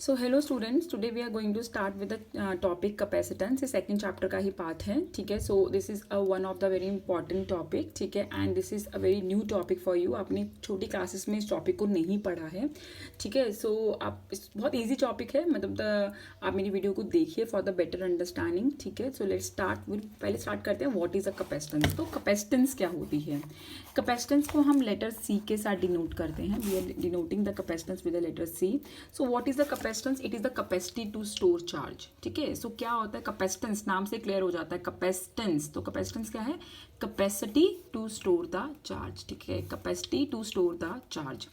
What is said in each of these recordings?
So hello students, today we are going to start with the topic capacitance. ये second chapter का ही part है, ठीक है। So this is one of the very important topic, ठीक है, and this is a very new topic for you. आपने छोटी क्लासेस में इस टॉपिक को नहीं पढ़ा है, ठीक है। सो आप बहुत ईजी टॉपिक है, मतलब आप मेरी वीडियो को देखिए फॉर द बेटर अंडरस्टैंडिंग, ठीक है। सो लेट्स स्टार्ट विद, पहले स्टार्ट करते हैं व्हाट इज़ अ कैपेसिटेंस। तो कैपेसिटेंस क्या होती है? कैपेसिटेंस को हम लेटर सी के साथ डिनोट करते हैं। We are denoting the capacitance with the letter C. So what is the capacitance? It is the capacity to store charge, ठीक है। सो क्या होता है कैपेसिटेंस? नाम से क्लियर हो जाता है कैपेसिटेंस। तो कैपेसिटेंस क्या है? Capacity to store the charge, ठीक है, capacity to store the charge,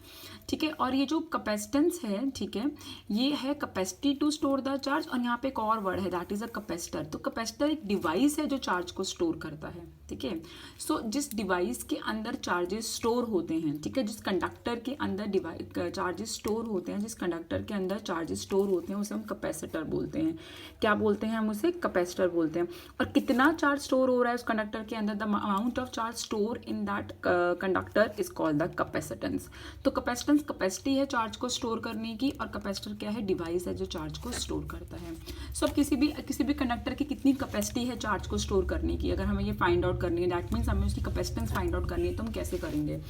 ठीक है। और ये जो कैपेसिटेंस है, ठीक है, ये है capacity to store the charge. और यहाँ पे एक और वर्ड है, दैट इज अ कैपेसिटर। तो कैपेसिटर एक डिवाइस है जो चार्ज को स्टोर करता है, ठीक है। सो जिस डिवाइस के अंदर चार्जेस स्टोर होते हैं, ठीक है, जिस कंडक्टर के अंदर चार्जेस स्टोर होते हैं, जिस कंडक्टर के अंदर चार्जेस स्टोर होते हैं, उसे हम कैपेसिटर बोलते हैं। क्या बोलते हैं हम उसे? कैपेसिटर बोलते हैं। और कितना चार्ज स्टोर हो रहा है उस कंडक्टर के अंदर, the amount of charge store in that conductor is called the capacitance. तो कैपेसिटेंस कैपेसिटी है चार्ज को स्टोर करने की, और कैपेसिटर क्या है? डिवाइस है जो चार्ज को स्टोर करता है। सो अब किसी भी कंडक्टर की कितनी कैपेसिटी है चार्ज को स्टोर करने की, अगर हमें ये फाइंड आउट करनी है, दैट मीन्स हमें उसकी कैपेसिटेंस फाइंड आउट करनी है, तो हम कैसे करेंगे?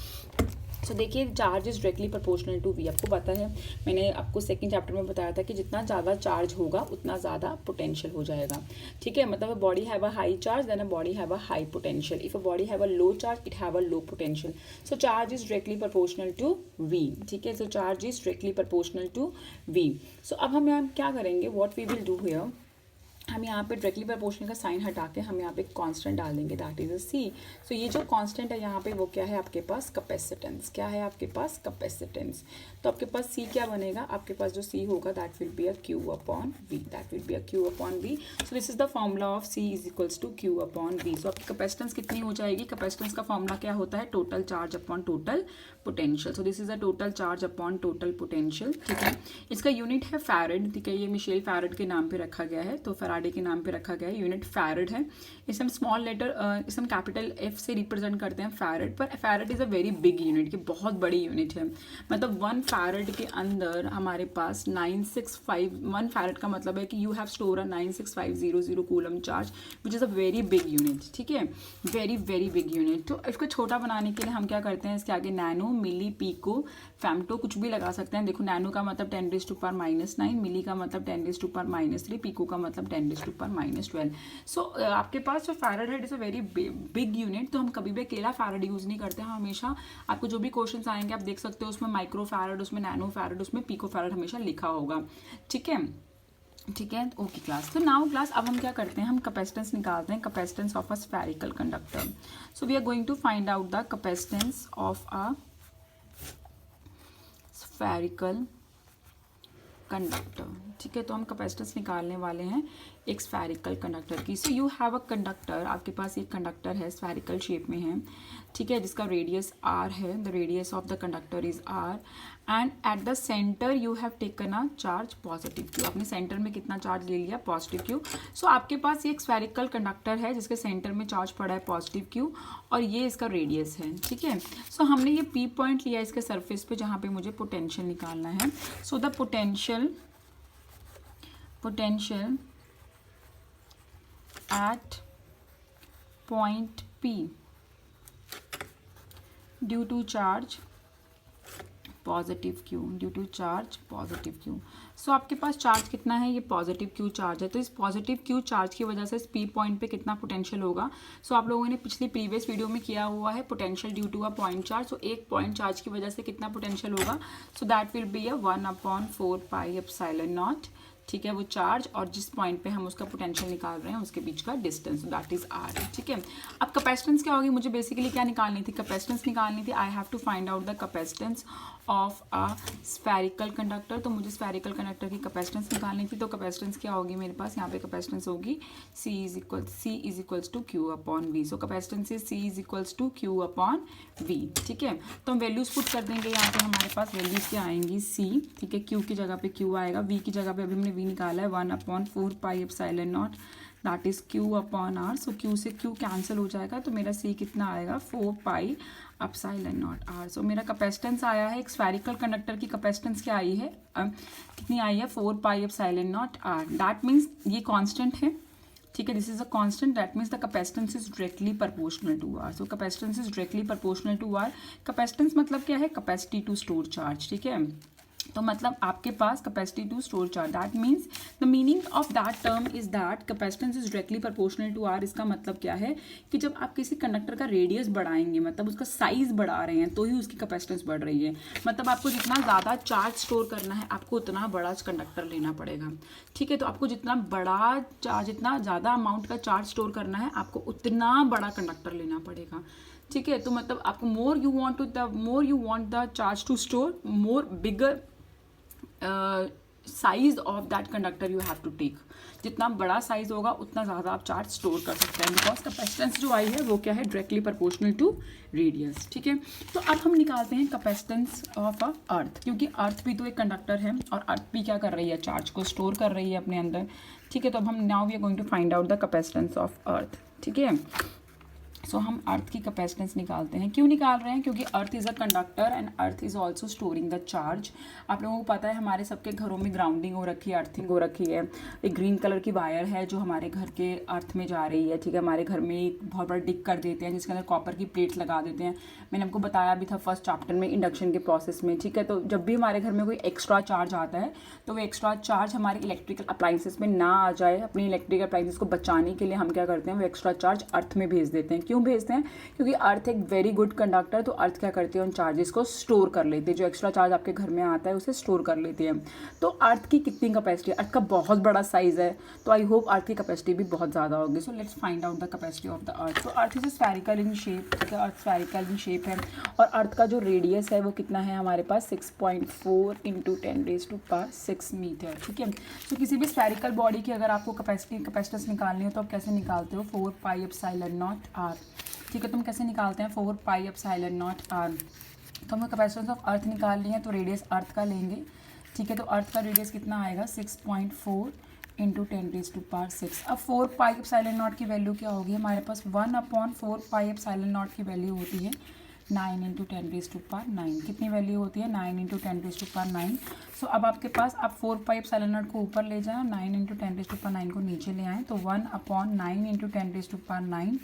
सो देखिए, charge is directly proportional to V. आपको पता है, मैंने आपको सेकंड चैप्टर में बताया था कि जितना ज़्यादा चार्ज होगा उतना ज़्यादा पोटेंशियल हो जाएगा, ठीक है। मतलब a body have a high charge then a body have a high potential. If a body have a low charge it have a low potential. So charge is directly proportional to V, ठीक है। So charge is directly proportional to V. So अब हम यहाँ क्या करेंगे, what we will do here, हम यहाँ पे डायरेक्टली प्रोपोर्शनल का साइन हटा के हम यहाँ पे कांस्टेंट डाल देंगे, दैट इज अ सी। सो ये जो कांस्टेंट है यहाँ पे वो क्या है आपके पास? कैपेसिटेंस। क्या है आपके पास? कैपेसिटेंस। तो आपके पास सी क्या बनेगा? आपके पास जो सी होगा that will be a Q upon V, that will be a Q upon V. So this is the formula of C is equals to Q upon V. So आपकी कैपेसिटेंस कितनी हो जाएगी? कैपेसिटेंस का formula क्या होता है? Total charge upon total potential. So this is the total charge upon total potential, ठीक है। इसका यूनिट है फैरड, ठीक है। ये मिशेल फैरड के नाम पे रखा गया है, तो फैराडे के नाम पे रखा गया है। यूनिट फैरड है। इसे हम स्मॉल लेटर, इसे हम कैपिटल एफ से रिप्रेजेंट करते हैं फैरड। पर farad is a very big unit, ये बहुत बड़ी यूनिट है। मतलब 1 फैरड के अंदर हमारे पास 965, 1 फैरड का मतलब है कि you have store a 96500 coulomb charge, which is a very big unit, ठीक है, वेरी वेरी बिग यूनिट। तो इसको छोटा बनाने के लिए हम क्या करते हैं, इसके आगे नैनो, मिली, पीको, फेम्टो कुछ भी लगा सकते हैं। देखो, नैनो का मतलब 10⁻⁹, मिली का मतलब 10⁻3, पीको का मतलब 10⁻12। सो आपके पास जो फैरड है it is a very big unit. तो हम कभी भी अकेला फैरड यूज़ नहीं करते हैं। हमेशा आपको जो भी क्वेश्चंस आएंगे आप देख सकते हो, उसमें माइक्रो फैरड, उसमें नैनो फैरड, उसमें पीको फैरड हमेशा लिखा होगा, ठीक है, ठीक है। ओके क्लास, तो नाउ क्लास अब हम क्या करते हैं, हम कैपेसिटेंस निकालते हैं, capacitance of a spherical conductor. So we are going to find out the capacitance of a spherical conductor, ठीक है। तो हम कैपेसिटेंस निकालने वाले हैं एक स्फेरिकल कंडक्टर की। सो यू हैव अ कंडक्टर, आपके पास एक कंडक्टर है, स्फेरिकल शेप में है, ठीक है, जिसका रेडियस आर है। The radius of the conductor is R and at the centre you have taken a charge positive Q. आपने सेंटर में कितना चार्ज ले लिया? Positive Q. सो आपके पास एक स्फेरिकल कंडक्टर है जिसके सेंटर में चार्ज पड़ा है पॉजिटिव क्यू, और ये इसका रेडियस है, ठीक है। सो हमने ये पी पॉइंट लिया इसके सरफेस पे जहाँ पे मुझे पोटेंशियल निकालना है। So the potential at point P due to charge positive Q, due to charge positive Q. So आपके पास चार्ज कितना है? ये पॉजिटिव क्यू चार्ज है। तो इस पॉजिटिव क्यू चार्ज की वजह से इस पी पॉइंट पे कितना पोटेंशियल होगा? सो आप लोगों ने पिछली प्रीवियस वीडियो में किया हुआ है potential due to a point charge. So एक पॉइंट चार्ज की वजह से कितना पोटेंशियल होगा? So that will be a 1/4πε0, ठीक है, वो चार्ज और जिस पॉइंट पे हम उसका पोटेंशियल निकाल रहे हैं उसके बीच का डिस्टेंस, दैट इज आर, ठीक है। अब कैपेसिटेंस क्या होगी? मुझे बेसिकली क्या निकालनी थी? कैपेसिटेंस निकालनी थी। I have to find out the capacitance of a spherical conductor. तो मुझे स्फेरिकल कंडक्टर की कैपेसिटेंस निकालनी थी। तो कैपेसिटेंस क्या होगी मेरे पास? यहाँ पे कैपेसिटेंस होगी C is equals to Q upon V. So capacitance is C is equals to Q upon V, ठीक है। तो हम वैल्यूज पुट कर देंगे यहाँ पे, हमारे पास वैल्यूज क्या आएंगी? C, ठीक है, Q की जगह पे Q आएगा, V की जगह पे अभी हमने V निकाला है 1/4πε0, that is Q upon R. So Q से Q कैंसिल हो जाएगा, तो मेरा C कितना आएगा? 4πr epsilon naught are. सो मेरा कैपेसिटेंस आया है, एक स्फेरिकल कंडक्टर की कैपेसिटेंस क्या आई है, कितनी आई है, 4 pi epsilon naught R. That means ये कांस्टेंट है, ठीक है, this is a constant, that means the capacitance is directly proportional to R. So capacitance is directly proportional to R. Capacitance मतलब क्या है, कैपेसिटी टू स्टोर चार्ज, ठीक है। तो मतलब आपके पास capacity to store charge, that means the meaning of that term is that capacitance is directly proportional to R. इसका मतलब क्या है कि जब आप किसी कंडक्टर का रेडियस बढ़ाएंगे, मतलब उसका साइज बढ़ा रहे हैं, तो ही उसकी कैपेसिटेंस बढ़ रही है। मतलब आपको जितना ज़्यादा चार्ज स्टोर करना है, आपको उतना बड़ा कंडक्टर लेना पड़ेगा, ठीक है। तो आपको जितना बड़ा चार्ज, जितना ज़्यादा अमाउंट का चार्ज स्टोर करना है, आपको उतना बड़ा कंडक्टर लेना पड़ेगा, ठीक है। तो मतलब आपको more you want the charge to store, more bigger size of that conductor you have to take. जितना बड़ा साइज होगा उतना ज़्यादा आप चार्ज स्टोर कर सकते हैं, बिकॉज कैपेसिटेंस जो आई है वो क्या है, डायरेक्टली प्रोपोर्शनल टू रेडियस, ठीक है। तो अब हम निकालते हैं कैपेसिटेंस ऑफ अ अर्थ, क्योंकि अर्थ भी तो एक कंडक्टर है और अर्थ भी क्या कर रही है, चार्ज को स्टोर कर रही है अपने अंदर, ठीक है। तो अब हम now we are going to find out the capacitance of earth, ठीक है। सो हम अर्थ की कैपेसिटेंस निकालते हैं। क्यों निकाल रहे हैं, क्योंकि earth is a conductor and earth is also storing the charge. आप लोगों को पता है हमारे सबके घरों में ग्राउंडिंग हो रखी है, अर्थिंग हो रखी है। एक ग्रीन कलर की वायर है जो हमारे घर के अर्थ में जा रही है, ठीक है। हमारे घर में एक बहुत बड़ा डिग कर देते हैं जिसके अंदर कॉपर की प्लेट लगा देते हैं। मैंने आपको बताया भी था फर्स्ट चैप्टर में इंडक्शन के प्रोसेस में, ठीक है। तो जब भी हमारे घर में कोई एक्स्ट्रा चार्ज आता है तो वो एक्स्ट्रा चार्ज हमारे इलेक्ट्रिकल अप्लाइंसेस में ना आ जाए, अपनी इलेक्ट्रिकल अप्लाइंसेस को बचाने के लिए हम क्या करते हैं, वो एक्स्ट्रा चार्ज अर्थ में भेज देते हैं। क्यों भेजते हैं, क्योंकि अर्थ एक वेरी गुड कंडक्टर, तो अर्थ क्या करती है, उन चार्जेस को स्टोर कर लेती है। जो एक्स्ट्रा चार्ज आपके घर में आता है उसे स्टोर कर लेती है। तो अर्थ की कितनी कैपेसिटी है, अर्थ का बहुत बड़ा साइज है, तो आई होप अर्थ की कैपेसिटी भी बहुत ज़्यादा होगी। So let's find out the capacity of the earth. तो earth is spherical in shape, ठीक है, अर्थ स्फेरिकल इन शेप है और अर्थ का जो रेडियस है वो कितना है हमारे पास, 6.4 × 10⁻⁶ मीटर, ठीक है। तो किसी भी स्फेरिकल बॉडी की अगर आपको कैपेसिटेंस निकालनी हो तो आप कैसे निकालते हो, 4 पाई एप्सिलॉन नॉट आर, ठीक है। तुम कैसे निकालते हैं, 4 पाई एप्सिलॉन नॉट आर। तो हमें कैपेसिटेंस ऑफ अर्थ निकालनी है तो रेडियस अर्थ का लेंगे, ठीक है। तो अर्थ का रेडियस कितना आएगा, 6.4 × 10⁻⁶। अब 4 पाई एप्सिलॉन नॉट की वैल्यू क्या होगी हमारे पास, 1/4 पाई एप्सिलॉन नॉट की वैल्यू होती है 9 × 10⁻⁹ कितनी वैल्यू होती है, 9 × 10⁻⁹। सो अब आपके पास आप 4 पाई एप्सिलॉन नॉट को ऊपर ले जाएं और 9 × 10⁻⁹ को नीचे ले आएँ, तो 1/9 × 10⁻⁹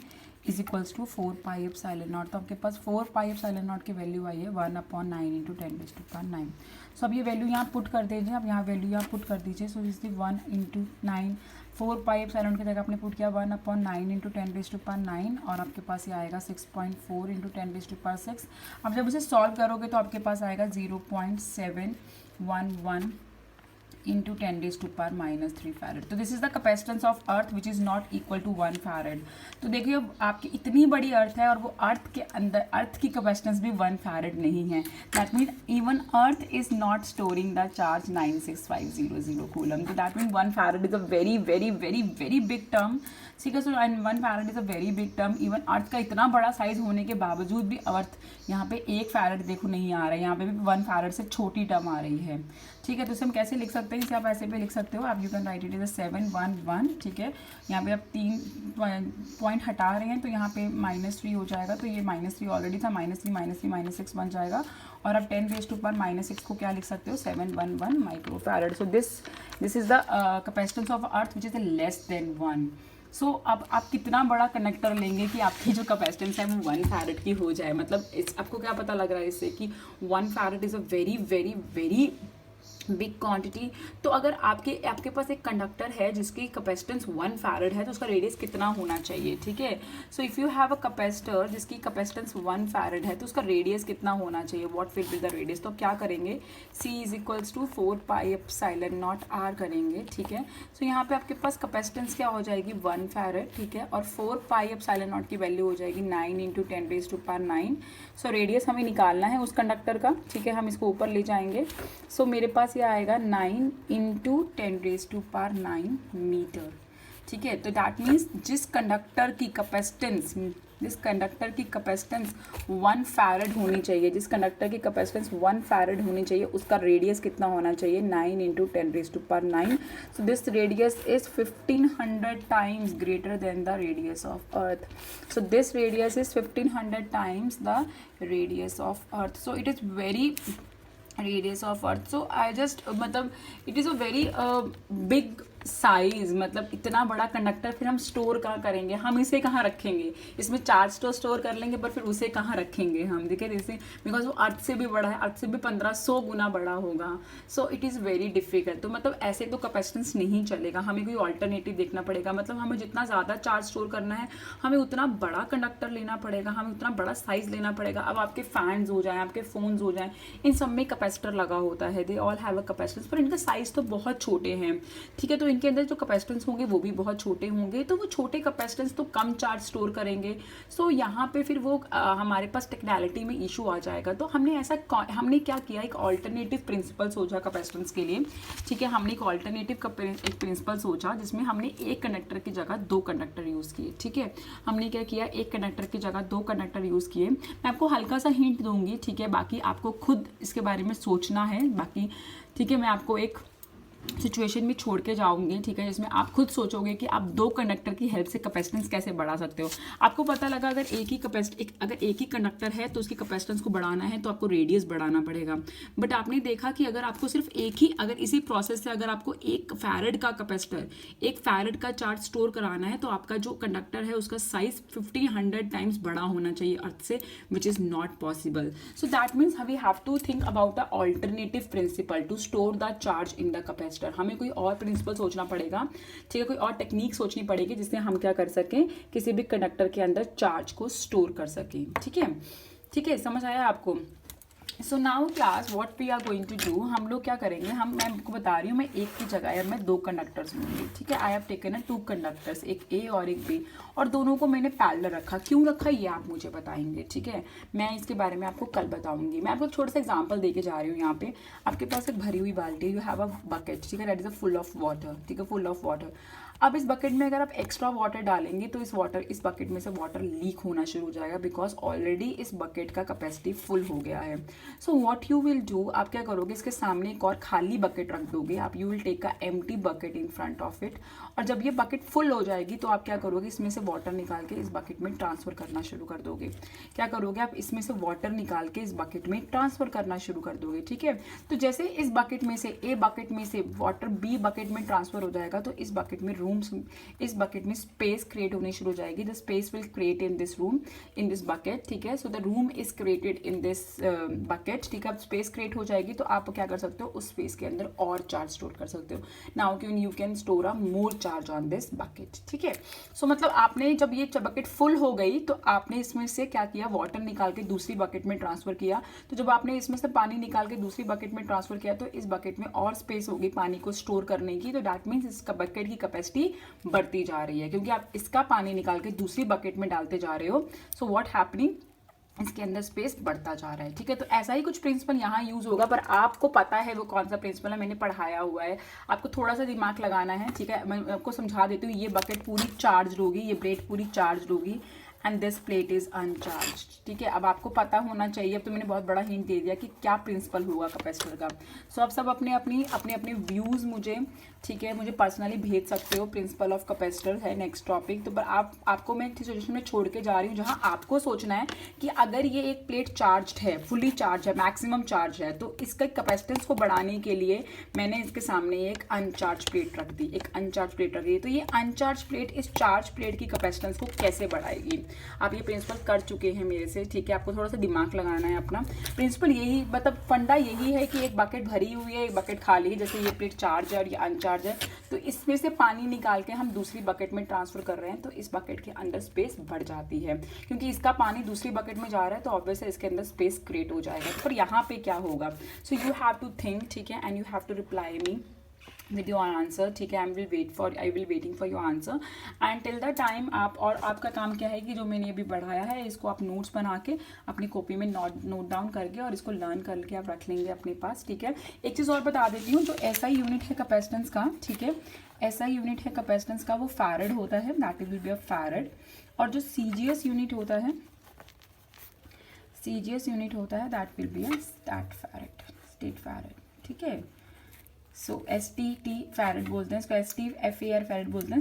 is equals to 4 pi epsilon naught. तो आपके पास 4 पाई एप्सिलॉन नॉट की वैल्यू आई है 1/9 × 10⁻⁹। सो अब ये वैल्यू यहाँ पुट कर दीजिए, अब यहाँ वैल्यू यहाँ पुट कर दीजिए। So is the 1 × 9, 4 pi epsilon की जगह आपने पुट किया 1/9 × 10⁻⁹ और आपके पास ये आएगा 6.4 × 10⁻⁶। अब जब उसे सॉल्व करोगे तो आपके पास आएगा 0.711 into 10⁻³ फैरेड। तो this is the capacitance of earth which is not equal to 1 farad. तो देखिए आपकी इतनी बड़ी अर्थ है और वो अर्थ के अंदर अर्थ की कैपेसिटेंस भी 1 फैरेड नहीं है। That mean even earth is not storing the charge 96500 coulomb. तो that mean 1 farad is a very very very very big term, ठीक है। So and 1 farad is a very big term. Even earth का इतना बड़ा size होने के बावजूद भी अर्थ यहाँ पे 1 फैरेड देखो नहीं आ रहा है, यहाँ पे भी 1 फैरेड से छोटी टर्म आ रही है, ठीक है। तो इसे हम कैसे लिख सकते हैं, इसे आप ऐसे पे लिख सकते हो, आप you can write it is 711, ठीक है। यहाँ पे आप 3 पॉइंट हटा रहे हैं तो यहाँ पे -3 हो जाएगा, तो ये -3 ऑलरेडी था, -3 -6 बन जाएगा और आप 10⁻⁻⁶ को क्या लिख सकते हो, 711 micro farad. So this is the capacitance of earth which is less than 1। सो अब आप कितना बड़ा कनेक्टर लेंगे कि आपकी जो कैपेसिटेंस है वो 1 फैरेड की हो जाए। मतलब आपको क्या पता लग रहा है इससे कि 1 farad is a very very very big quantity. तो अगर आपके पास एक कंडक्टर है जिसकी कैपेसिटेंस 1 फैरेड है तो उसका रेडियस कितना होना चाहिए, ठीक है। So if you have a capacitor जिसकी कैपेसिटेंस 1 फैरेड है तो उसका रेडियस कितना होना चाहिए, what will be the radius. तो क्या करेंगे, C is equals to 4 pi epsilon naught R करेंगे, ठीक है। सो यहाँ पे आपके पास कैपेसिटेंस क्या हो जाएगी 1 फैरेड, ठीक है, और 4 पाई एप्सिलॉन नॉट की वैल्यू हो जाएगी 9 × 10⁻⁹। सो रेडियस हमें निकालना है उस कंडक्टर का, ठीक है। हम इसको ऊपर ले जाएंगे। सो मेरे पास ये आएगा 9 × 10⁻⁹ मीटर, ठीक है। तो दैट मीन्स जिस कंडक्टर की कैपेसिटेंस जिस कंडक्टर की कैपेसिटेंस 1 फैरड होनी चाहिए, जिस कंडक्टर की कैपेसिटेंस 1 फैरड होनी चाहिए, उसका रेडियस कितना होना चाहिए? 9 × 10⁻⁹. So this radius is 1500 times greater than the radius of earth. So this radius is 1500 times the radius of earth. So it is very radius of earth. So I just मतलब it is a very big size. मतलब इतना बड़ा conductor फिर हम store कहाँ करेंगे? हम इसे कहाँ रखेंगे? इसमें चार्ज तो स्टोर कर लेंगे पर फिर उसे कहाँ रखेंगे हम? देखिए जैसे बिकॉज वो अर्थ से भी बड़ा है, अर्थ से भी 1500 गुना बड़ा होगा. सो इट इज़ वेरी डिफिकल्ट. तो मतलब ऐसे तो कैपेसिटेंस नहीं चलेगा, हमें कोई ऑल्टरनेटिव देखना पड़ेगा. मतलब हमें जितना ज़्यादा चार्ज स्टोर करना है हमें उतना बड़ा कंडक्टर लेना पड़ेगा, हमें उतना बड़ा साइज लेना पड़ेगा. अब आपके फैंस हो जाएं, आपके फ़ोन्स हो जाएं, इन सब में कैपेसिटर लगा होता है. They all have a capacitance, पर इनका साइज़ तो बहुत छोटे हैं. ठीक है, तो इनके अंदर जो कैपेसिटेंस होंगे वो भी बहुत छोटे होंगे. तो वो छोटे कैपेसिटेंस तो कम चार्ज स्टोर करेंगे. सो यहाँ पे फिर वो हमारे पास टेक्नैलिटी में इशू आ जाएगा. तो हमने क्या किया, एक ऑल्टरनेटिव प्रिंसिपल सोचा कैपेसिटेंस के लिए. ठीक है, हमने एक ऑल्टरनेटिव एक प्रिंसिपल सोचा जिसमें हमने एक कंडक्टर की जगह 2 कंडक्टर यूज़ किए. ठीक है, हमने क्या किया, एक कंडक्टर की जगह 2 कंडक्टर यूज़ किए. मैं आपको हल्का सा हिंट दूंगी. ठीक है, बाकी आपको खुद इसके बारे में सोचना है बाकी. ठीक है, मैं आपको एक सिचुएशन में छोड़ के जाऊंगी. ठीक है, जिसमें आप खुद सोचोगे कि आप 2 कंडक्टर की हेल्प से कैपेसिटेंस कैसे बढ़ा सकते हो. आपको पता लगा अगर एक ही कंडक्टर है तो उसकी कैपेसिटेंस को बढ़ाना है तो आपको रेडियस बढ़ाना पड़ेगा. बट आपने देखा कि अगर आपको सिर्फ अगर इसी प्रोसेस से अगर आपको 1 फैरड का कैपेसिटर, 1 फैरड का चार्ज स्टोर कराना है तो आपका जो कंडक्टर है उसका साइज 1500 टाइम्स बड़ा होना चाहिए अर्थ से, which is not possible. So that means we have to think about the alternative principle to store the charge in the capacitor. हमें कोई और प्रिंसिपल सोचना पड़ेगा. ठीक है, कोई और टेक्निक सोचनी पड़ेगी जिससे हम क्या कर सकें, किसी भी कंडक्टर के अंदर चार्ज को स्टोर कर सकें. ठीक है, ठीक है, समझ आया आपको? So now class what we are going to do, हम लोग क्या करेंगे, मैं आपको बता रही हूँ, मैं एक की जगह यार मैं 2 कंडक्टर्स लूँगी. ठीक है, आई हैव टेकन 2 कंडक्टर्स, एक ए और एक बी, और दोनों को मैंने पैरेलल रखा. क्यों रखा ये आप मुझे बताएंगे. ठीक है, मैं इसके बारे में आपको कल बताऊंगी. मैं आपको छोटा सा एग्जाम्पल देके जा रही हूँ. यहाँ पे आपके पास एक भरी हुई बाल्टी, यू हैव अ बकेट. ठीक है, that is a full of water. ठीक है, फुल ऑफ वाटर. अब इस बकेट में अगर आप एक्स्ट्रा वाटर डालेंगे तो इस बकेट में से वाटर लीक होना शुरू हो जाएगा बिकॉज ऑलरेडी इस बकेट का कैपेसिटी फुल हो गया है. So what you will do, आप क्या करोगे, इसके सामने एक और खाली बकेट रख दोगे. आप you will take a empty bucket in front of it, और जब ये बकेट फुल हो जाएगी तो आप क्या करोगे, इसमें से वाटर निकाल के इस बकेट में ट्रांसफर करना शुरू कर दोगे. क्या करोगे, आप इसमें से वाटर निकाल के इस बकेट में ट्रांसफर करना शुरू कर दोगे. ठीक है, तो जैसे इस बकेट में से ए बकेट में से वाटर बी बकेट में ट्रांसफर हो जाएगा तो इस बकेट में इस बकेट में स्पेस क्रिएट होनी शुरू हो जाएगी. The space will create in this room, in this bucket. ठीक है, so the room is created in this bucket. ठीक है, अब स्पेस क्रिएट हो जाएगी तो आप क्या कर सकते हो, उस स्पेस के अंदर और चार्ज स्टोर कर सकते हो. Now you can store a more charge on this bucket. ठीक है, सो मतलब आपने जब ये बकेट फुल हो गई तो आपने इसमें से क्या किया, वाटर निकाल के दूसरी बकेट में ट्रांसफर किया. तो जब आपने इसमें से पानी निकाल के दूसरी बकेट में ट्रांसफर किया तो इस बकेट में और स्पेस होगी पानी को स्टोर करने की. तो दैट मीन्स इस बकेट की कैपेसिटी बढ़ती जा रही है क्योंकि आप इसका पानी निकाल के दूसरी बकेट में डालते जा रहे हो. सो व्हाट हैपनिंग, इसके अंदर स्पेस बढ़ता जा रहा है. ठीक है, तो ऐसा ही कुछ प्रिंसिपल यहाँ यूज होगा, पर आपको पता है वो कौन सा प्रिंसिपल है, मैंने पढ़ाया हुआ है. आपको थोड़ा सा दिमाग लगाना है. ठीक है, मैं आपको समझा देती हूँ. ये बकेट पूरी चार्ज होगी, ये प्लेट पूरी चार्ज होगी एंड दिस प्लेट इज अनचार्ज. ठीक है, अब आपको पता होना चाहिए. अब तो मैंने बहुत बड़ा हिंट दे दिया कि क्या प्रिंसिपल होगा कैपेसिटर का. सो आप सब अपने अपने व्यूज़ मुझे, ठीक है, मुझे पर्सनली भेज सकते हो. प्रिंसिपल ऑफ कैपेसिटर है नेक्स्ट टॉपिक. तो पर आपको मैं एक सिचुएशन में छोड़ के जा रही हूँ जहाँ आपको सोचना है कि अगर ये एक प्लेट चार्ज है, फुली चार्ज है, मैक्सिमम चार्ज है, तो इसका कैपेसिटेंस को बढ़ाने के लिए मैंने इसके सामने एक अनचार्ज प्लेट रख दी, एक अनचार्ज प्लेट रख दी. तो ये अनचार्ज प्लेट इस चार्ज प्लेट की कैपेसिटेंस को कैसे बढ़ाएगी. आप ये प्रिंसिपल कर चुके हैं मेरे से. ठीक है, आपको थोड़ा सा दिमाग लगाना है अपना. प्रिंसिपल यही, मतलब फंडा यही है कि एक बकेट भरी हुई है, एक बकेट खाली है. जैसे ये प्लेट चार्ज है और ये अनचार्ज है, तो इसमें से पानी निकाल के हम दूसरी बकेट में ट्रांसफर कर रहे हैं तो इस बकेट के अंदर स्पेस बढ़ जाती है क्योंकि इसका पानी दूसरी बकेट में जा रहा है तो ऑब्वियस है इसके अंदर स्पेस क्रिएट हो जाएगा. पर यहाँ पे क्या होगा, so you have to think. ठीक है, and you have to reply me with your answer. ठीक है, I will waiting for your answer and till the time आप, और आपका काम क्या है कि जो मैंने अभी बढ़ाया है इसको आप नोट्स बना के अपनी कॉपी में नोट डाउन करके और इसको लर्न करके आप रख लेंगे अपने पास. ठीक है, एक चीज़ और बता देती हूँ, जो ऐसा यूनिट है कैपेसिटेंस का, ठीक है, ऐसा यूनिट है कैपेसिटेंस का, वो फैरड होता है. That will be a farad. और जो CGS यूनिट होता है, CGS यूनिट होता है that will be a state farad, ठीक है। सो STT फैरेड बोलते हैं इसको, ST फैरेड बोलते हैं।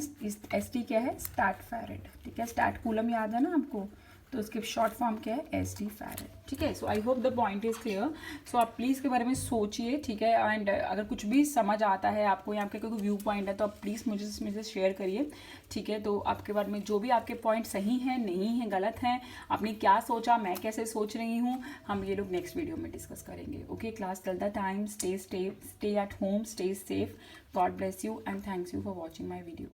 ST क्या है, स्टैट फैरेड, ठीक है। स्टैट कूलम याद है ना आपको, तो उसके शॉर्ट फॉर्म क्या है, ST फैरेड, ठीक है। So I hope the point is clear. So आप प्लीज़ के बारे में सोचिए, ठीक है। एंड अगर कुछ भी समझ आता है आपको या आपके कोई व्यू पॉइंट है तो आप प्लीज़ मुझे शेयर करिए, ठीक है। तो आपके बारे में जो भी आपके पॉइंट सही हैं, नहीं हैं, गलत हैं, आपने क्या सोचा, मैं कैसे सोच रही हूँ, हम ये लोग नेक्स्ट वीडियो में डिस्कस करेंगे। Okay class, till the time stay at home, stay safe, God bless you and thanks you for watching my video.